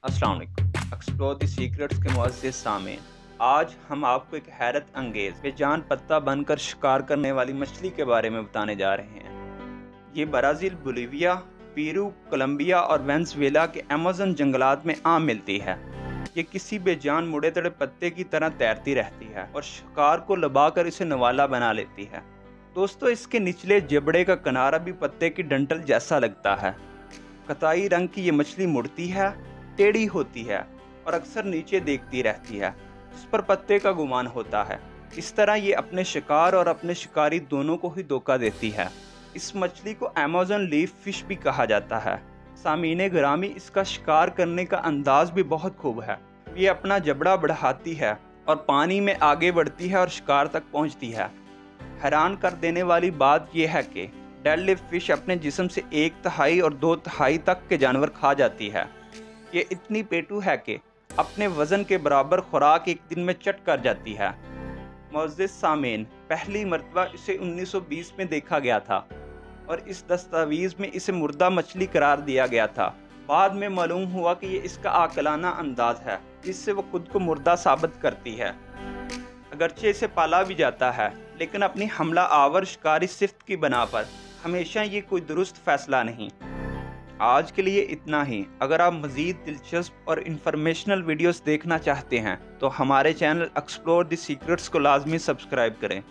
अस्सलाम वालेकुम। Explore the secrets के मुअज़्ज़िज़ सामीन, आज हम आपको एक हैरत अंगेज़ बेजान पत्ता बनकर शिकार करने वाली मछली के बारे में बताने जा रहे हैं। ये ब्राज़ील, बोलिविया, पेरू, कोलंबिया और वेनेज़ुएला के अमेज़न जंगलात में आम मिलती है। ये किसी बेजान मुड़े तड़े पत्ते की तरह तैरती रहती है और शिकार को लबाकर इसे नवाला बना लेती है। दोस्तों, इसके निचले जबड़े का किनारा भी पत्ते की डंठल जैसा लगता है। कताई रंग की ये मछली मुड़ती है, टेढ़ी होती है और अक्सर नीचे देखती रहती है, जिस पर पत्ते का गुमान होता है। इस तरह ये अपने शिकार और अपने शिकारी दोनों को ही धोखा देती है। इस मछली को अमेज़न लीफ फिश भी कहा जाता है। सामीने ग्रामी, इसका शिकार करने का अंदाज भी बहुत खूब है। ये अपना जबड़ा बढ़ाती है और पानी में आगे बढ़ती है और शिकार तक पहुंचती है। हैरान कर देने वाली बात यह है कि डेडलिफ्ट फिश अपने जिस्म से 1/3 और 2/3 तक के जानवर खा जाती है। ये इतनी पेटू है कि अपने वजन के बराबर खुराक एक दिन में चट कर जाती है। मुअज़्ज़िज़ सामीन, पहली मर्तबा इसे 1920 में देखा गया था और इस दस्तावेज़ में इसे मुर्दा मछली करार दिया गया था। बाद में मालूम हुआ कि ये इसका आकलाना अंदाज है, जिससे वो खुद को मुर्दा साबित करती है। अगरचे इसे पाला भी जाता है, लेकिन अपनी हमला आवर शिकारी सिफ्त की बना पर हमेशा ये कोई दुरुस्त फैसला नहीं। आज के लिए इतना ही। अगर आप मज़ीद दिलचस्प और इंफॉर्मेशनल वीडियोस देखना चाहते हैं तो हमारे चैनल एक्सप्लोर द सीक्रेट्स को लाजमी सब्सक्राइब करें।